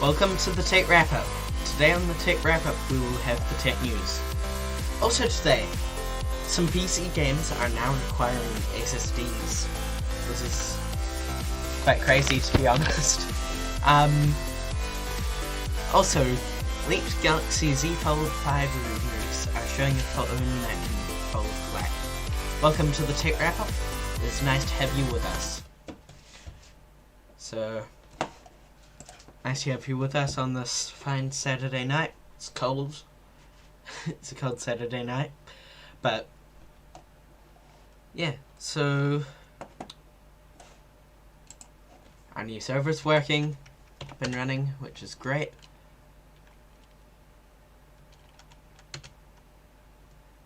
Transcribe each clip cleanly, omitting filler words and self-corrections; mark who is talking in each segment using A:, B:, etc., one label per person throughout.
A: Welcome to the Tech Wrap-Up. Today on the Tech Wrap-Up we will have the tech news. Also today, some PC games are now requiring SSDs. This is quite crazy to be honest. Also, leaked Galaxy Z Fold 5 reviews are showing a phone that can fold flat. Welcome to the Tech Wrap-Up. It's nice to have you with us. Nice to have you with us on this fine Saturday night. It's cold. It's a cold Saturday night. But, yeah, so our new server's working, been running, which is great.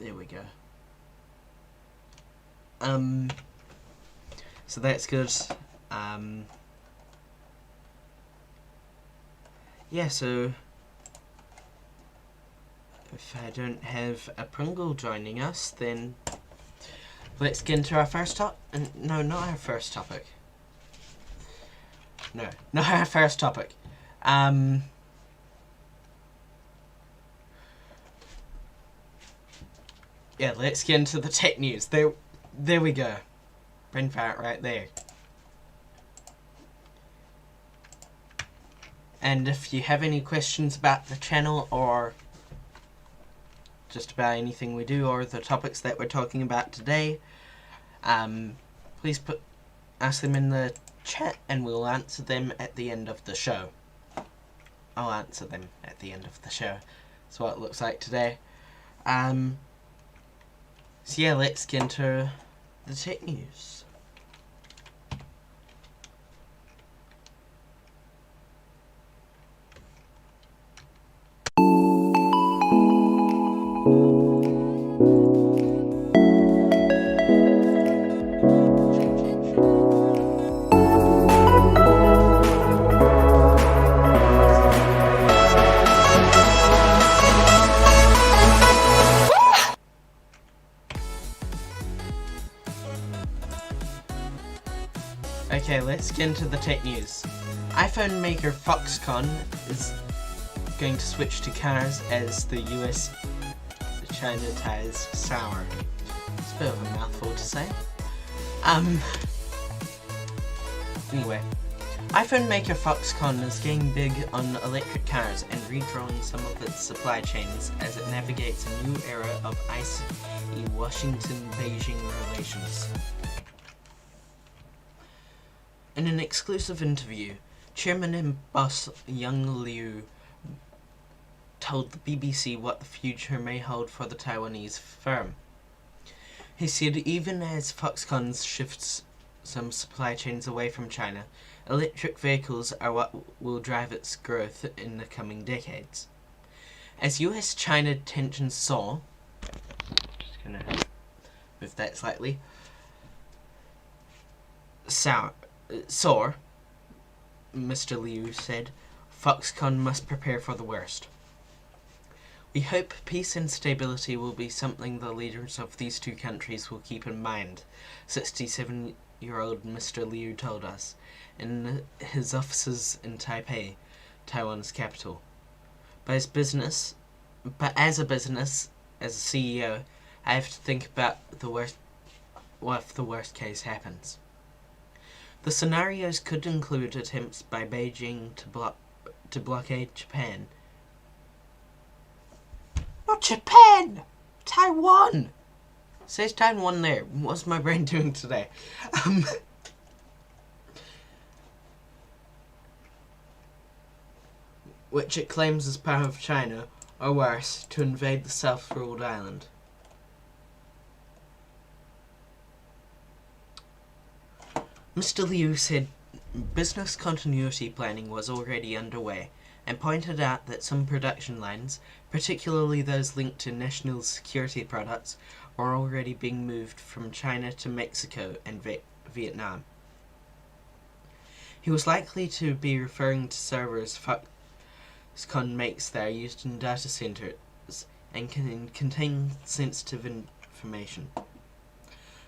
A: There we go. So that's good. Yeah, so if I don't have a Pringle joining us, then let's get into our first topic. No, not our first topic. No, not our first topic. Yeah, let's get into the tech news. There we go. Brain fart right there. And if you have any questions about the channel or just about anything we do or the topics that we're talking about today, please ask them in the chat and we'll answer them at the end of the show. I'll answer them at the end of the show. That's what it looks like today. So yeah, let's get into the tech news. Okay, let's get into the tech news. iPhone maker Foxconn is going to switch to cars as the US-China ties sour. It's a bit of a mouthful to say. Anyway, iPhone maker Foxconn is getting big on electric cars and redrawing some of its supply chains as it navigates a new era of icy Washington-Beijing relations. In an exclusive interview, Chairman and boss Young Liu told the BBC what the future may hold for the Taiwanese firm. He said even as Foxconn shifts some supply chains away from China, electric vehicles are what will drive its growth in the coming decades. As US-China tensions soar, just gonna move that slightly, soar, Mr. Liu said, Foxconn must prepare for the worst. We hope peace and stability will be something the leaders of these two countries will keep in mind, 67-year-old Mr. Liu told us, in his offices in Taipei, Taiwan's capital. But as a business, as a CEO, I have to think about what if the worst case happens. The scenarios could include attempts by Beijing to blockade Japan. Not Japan! Taiwan! It says Taiwan there. What's my brain doing today? Which it claims is part of China, or worse, to invade the self-ruled island. Mr. Liu said business continuity planning was already underway and pointed out that some production lines, particularly those linked to national security products, are already being moved from China to Mexico and Vietnam. He was likely to be referring to servers Foxconn makes that are used in data centers and can contain sensitive information.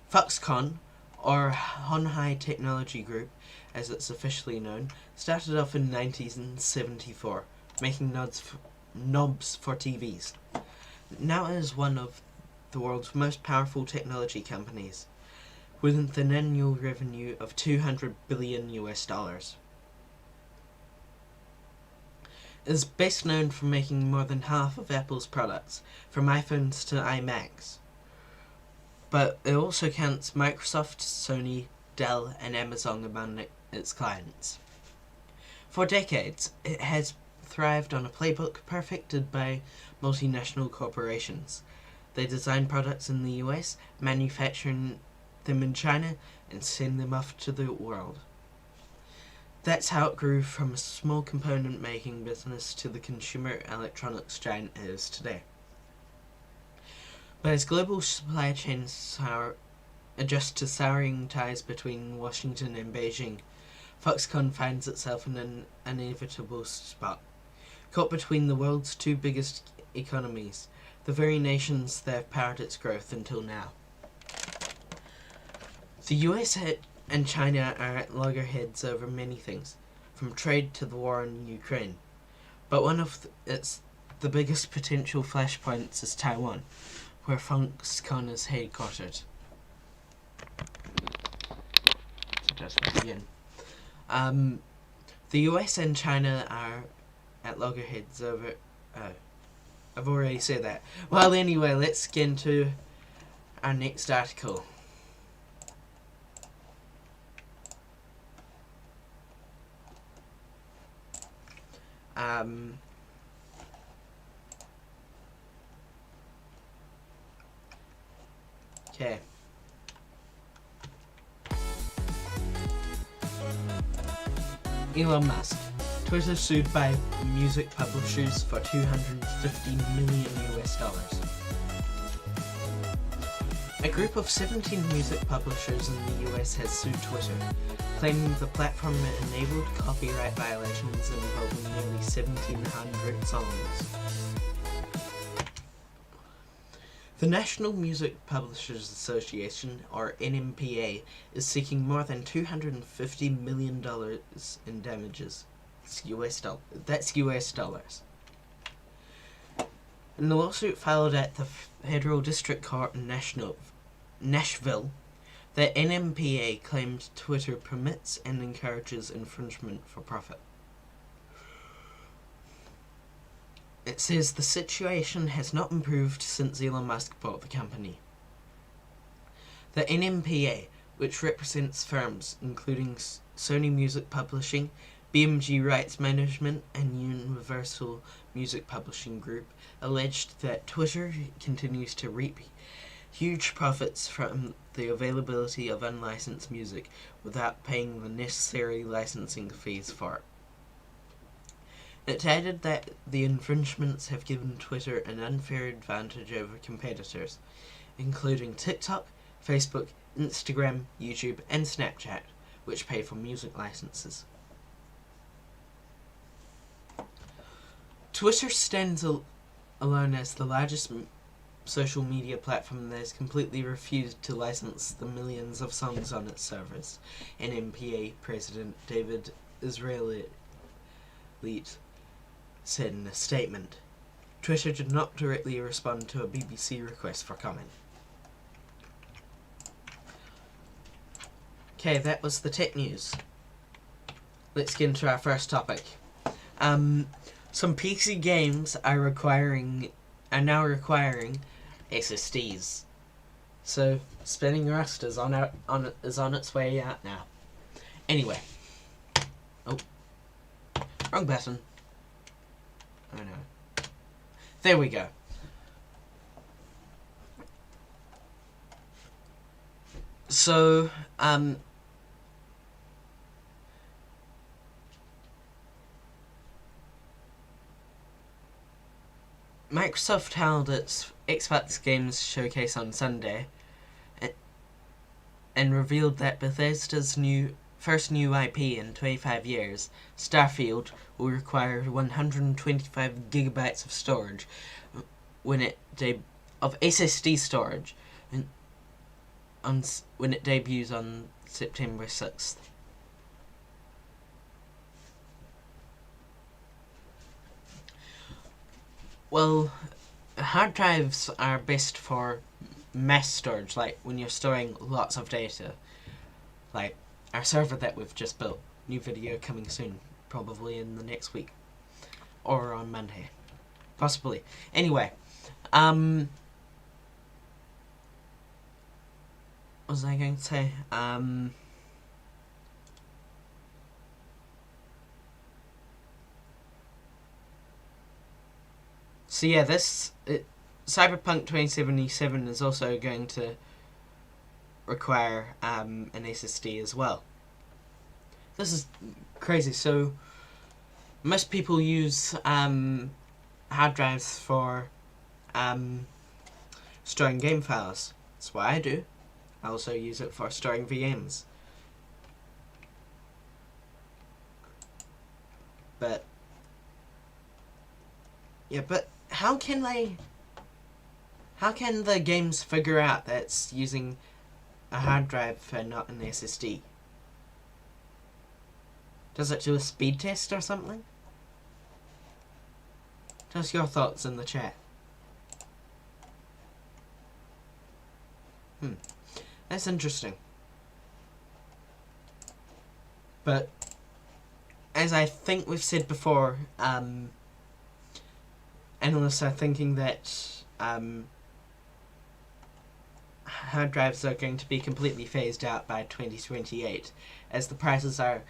A: Foxconn or Honhai Technology Group, as it's officially known, started off in 1974, making knobs for TVs. Now it is one of the world's most powerful technology companies, with an annual revenue of $200 billion. It is best known for making more than half of Apple's products, from iPhones to iMacs. But it also counts Microsoft, Sony, Dell, and Amazon among its clients. For decades, it has thrived on a playbook perfected by multinational corporations. They design products in the US, manufacture them in China, and send them off to the world. That's how it grew from a small component making business to the consumer electronics giant it is today. But as global supply chains adjust to souring ties between Washington and Beijing, Foxconn finds itself in an inevitable spot, caught between the world's two biggest economies, the very nations that have powered its growth until now. The US and China are at loggerheads over many things, from trade to the war in Ukraine. But one of the biggest potential flashpoints is Taiwan, where Foxconn is headquartered. So just begin. The US and China are at loggerheads over... I've already said that. Well, anyway, let's get into our next article. Okay. Elon Musk. Twitter sued by music publishers for $250 million. A group of 17 music publishers in the US has sued Twitter, claiming the platform enabled copyright violations involving nearly 1,700 songs. The National Music Publishers Association, or NMPA, is seeking more than $250 million in damages. That's US dollars. In the lawsuit filed at the Federal District Court in Nashville, the NMPA claimed Twitter permits and encourages infringement for profit. It says the situation has not improved since Elon Musk bought the company. The NMPA, which represents firms including Sony Music Publishing, BMG Rights Management, and Universal Music Publishing Group, alleged that Twitter continues to reap huge profits from the availability of unlicensed music without paying the necessary licensing fees for it. It added that the infringements have given Twitter an unfair advantage over competitors, including TikTok, Facebook, Instagram, YouTube, and Snapchat, which pay for music licenses. Twitter stands alone as the largest social media platform that has completely refused to license the millions of songs on its servers, NMPA President David Israeli said in a statement. Twitter did not directly respond to a BBC request for comment. Okay, that was the tech news. Let's get into our first topic. Some PC games are now requiring SSDs. So Spinning Rust is on its way out now. Anyway. Oh. Wrong button. Oh no. There we go. So, Microsoft held its Xbox Games Showcase on Sunday and revealed that Bethesda's first new IP in 25 years, Starfield, will require 125 gigabytes of storage of SSD storage when it debuts on September 6th. Well, hard drives are best for mass storage, like when you're storing lots of data. Like our server that we've just built. New video coming soon, probably in the next week. Or on Monday. Possibly. Anyway, what was I going to say? So yeah, Cyberpunk 2077 is also going to require an SSD as well. This is crazy. So most people use hard drives for storing game files. That's what I do. I also use it for storing VMs. But yeah, but how can the games figure out that it's using a hard drive and not an SSD? Does it do a speed test or something? Tell us your thoughts in the chat. That's interesting. But as I think we've said before, analysts are thinking that hard drives are going to be completely phased out by 2028, as the prices are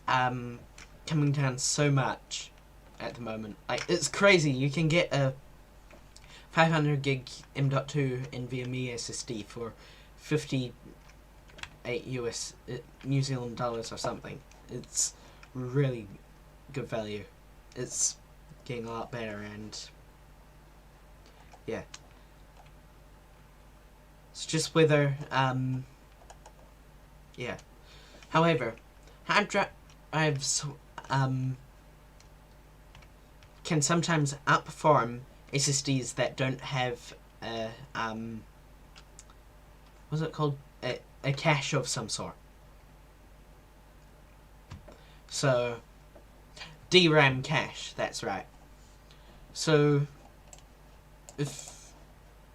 A: coming down so much at the moment. Like, it's crazy. You can get a 500 gig M.2 NVMe SSD for 58 New Zealand dollars or something. It's really good value. It's getting a lot better, and yeah, it's just whether yeah. However, hard drives can sometimes outperform SSDs that don't have a what's it called, a cache of some sort. So DRAM cache, that's right. So if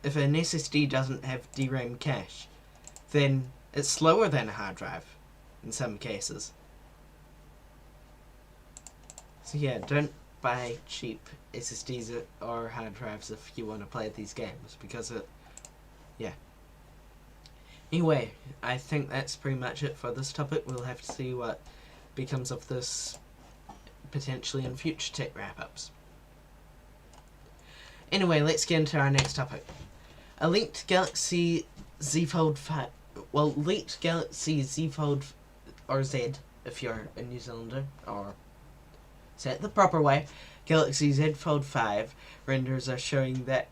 A: an SSD doesn't have DRAM cache, then it's slower than a hard drive in some cases. So yeah, don't buy cheap SSDs or hard drives if you want to play these games, because yeah. Anyway, I think that's pretty much it for this topic. We'll have to see what becomes of this potentially in future tech wrap-ups. Anyway, let's get into our next topic. A leaked Galaxy Z Fold 5... Well, leaked Galaxy Z Fold... or Z, if you're a New Zealander, or say it the proper way. Galaxy Z Fold 5 renders are showing that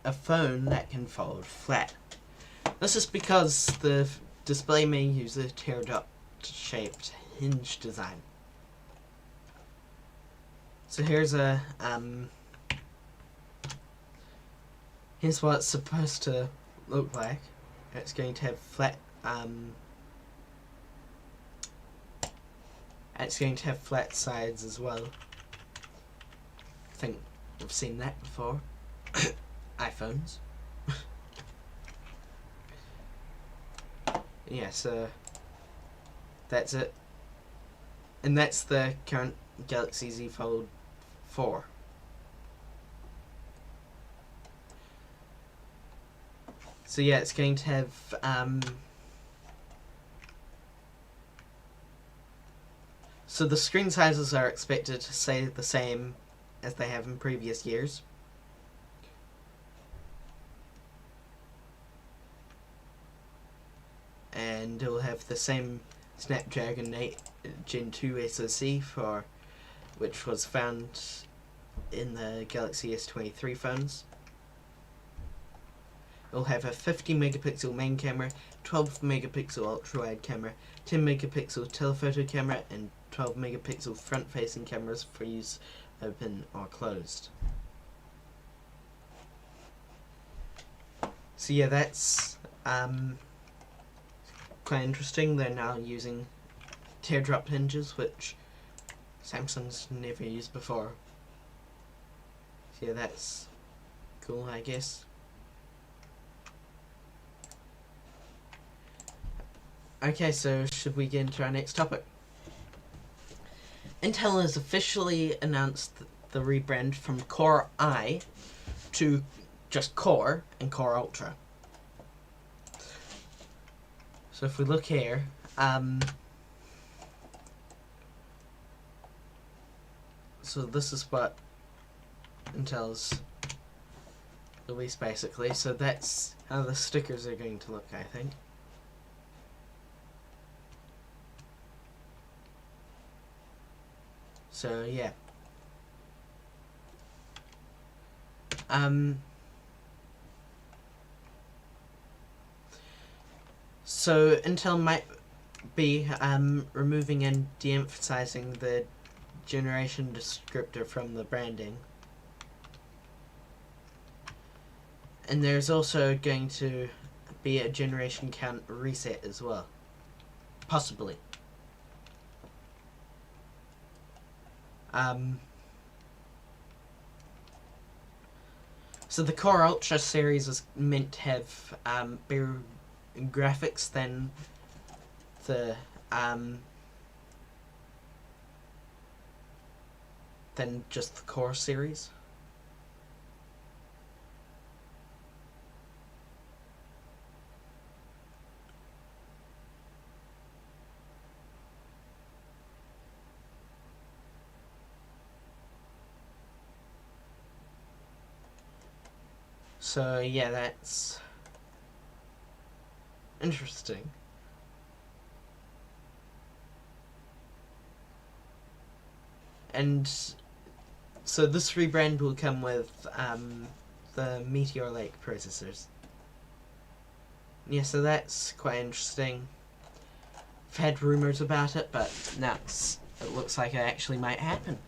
A: a phone that can fold flat. This is because the display may use a teardrop-shaped hinge design. So here's here's what it's supposed to look like. It's going to have flat it's going to have flat sides as well. I think we've seen that before. iPhones. Yeah, so that's it. And that's the current Galaxy Z Fold 4. So yeah, it's going to have so the screen sizes are expected to stay the same as they have in previous years. And it will have the same Snapdragon 8 Gen 2 SoC for which was found in the Galaxy S23 phones. It will have a 50 megapixel main camera, 12 megapixel ultra-wide camera, 10 megapixel telephoto camera, and 12 megapixel front-facing cameras for use open or closed. So yeah, that's quite interesting. They're now using teardrop hinges, which Samsung's never used before. So yeah, that's cool, I guess. Okay, so should we get into our next topic? Intel has officially announced the rebrand from Core i to just Core and Core Ultra. So if we look here, so this is what Intel's released basically. So that's how the stickers are going to look, I think. So yeah. So Intel might be removing and de-emphasizing the generation descriptor from the branding. And there's also going to be a generation count reset as well. Possibly. So the Core Ultra series is meant to have better graphics than the than just the Core series. So yeah, that's interesting. And so this rebrand will come with the Meteor Lake processors. Yeah, so that's quite interesting. I've had rumors about it, but now it looks like it actually might happen.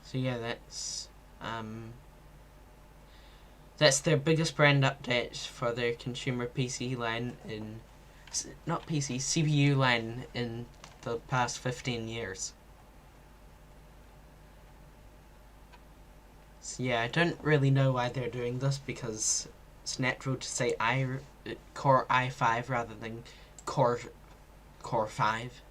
A: So yeah, that's their biggest brand update for their consumer PC line in, not PC, CPU line in the past 15 years. So yeah, I don't really know why they're doing this, because it's natural to say Core i5 rather than Core 5.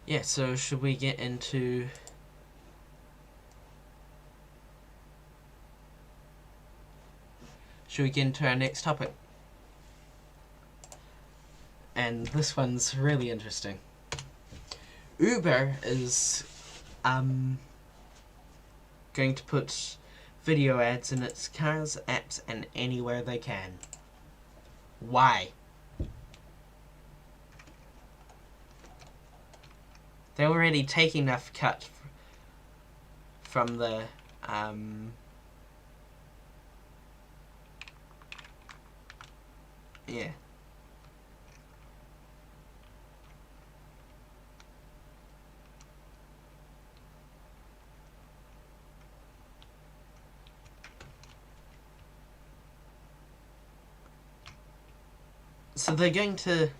A: Yeah, so should we get into our next topic? And this one's really interesting. Uber is going to put video ads in its cars, apps, and anywhere they can. Why? They already take enough cut from the yeah. So they're going to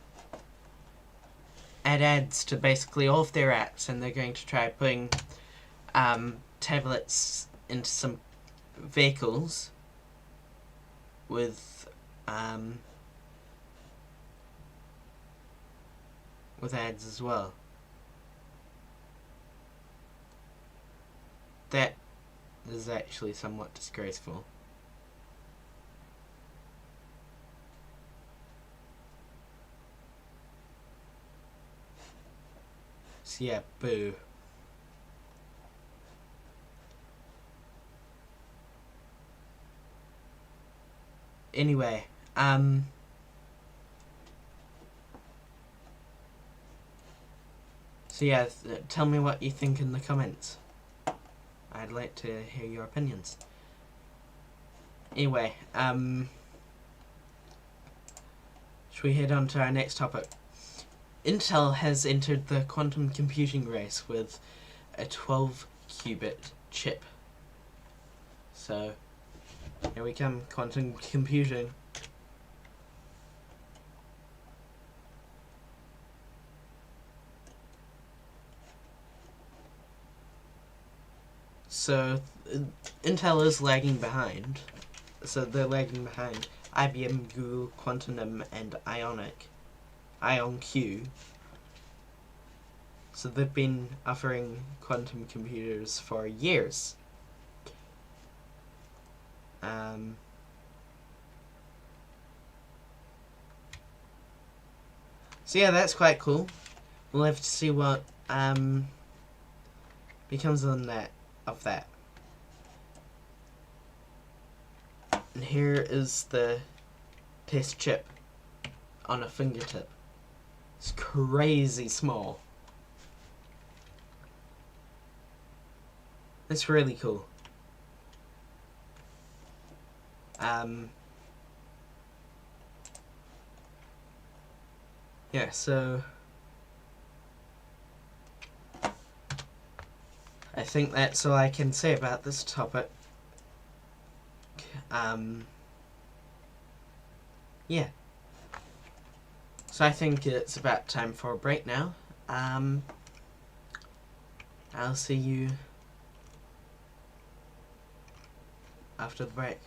A: add ads to basically all of their apps, and they're going to try putting tablets into some vehicles with ads as well. That is actually somewhat disgraceful. So yeah, boo. Anyway, so yeah, tell me what you think in the comments. I'd like to hear your opinions. Anyway, Should we head on to our next topic? Intel has entered the quantum computing race with a 12-qubit chip. So, here we come, quantum computing. So, Intel is lagging behind. So they're lagging behind IBM, Google, Quantum, and IonQ. So they've been offering quantum computers for years. So yeah, that's quite cool. We'll have to see what becomes of that. And here is the test chip on a fingertip. It's crazy small. It's really cool. Yeah, so I think that's all I can say about this topic. Yeah. So I think it's about time for a break now. I'll see you after the break.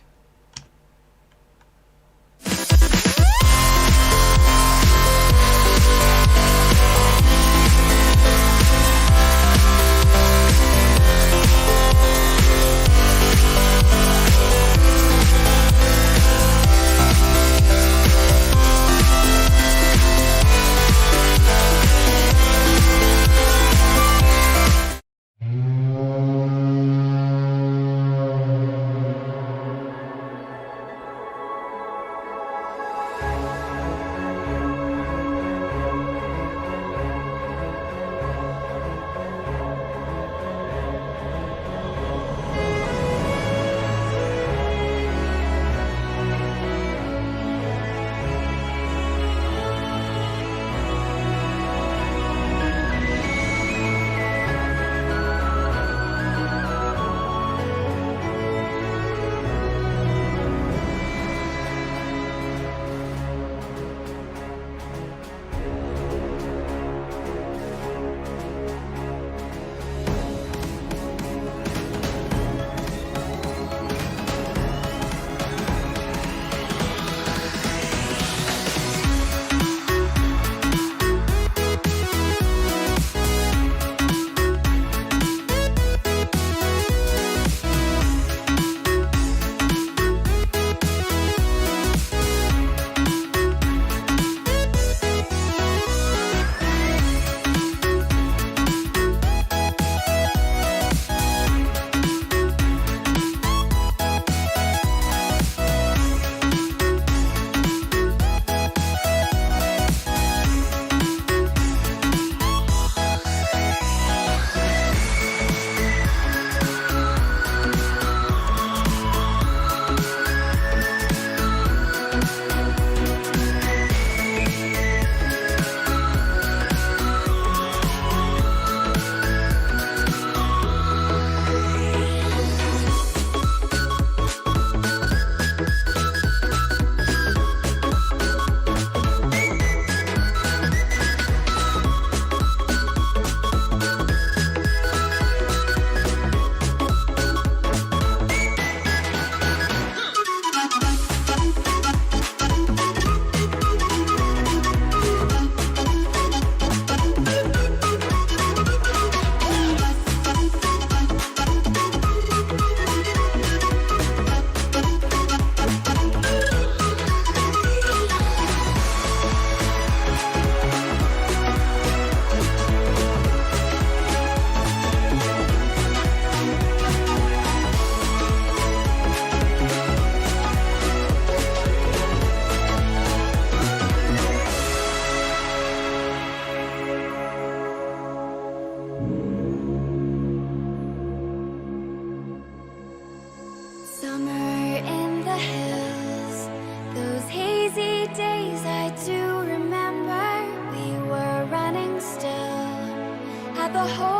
B: Summer in the hills, those hazy days I do at the whole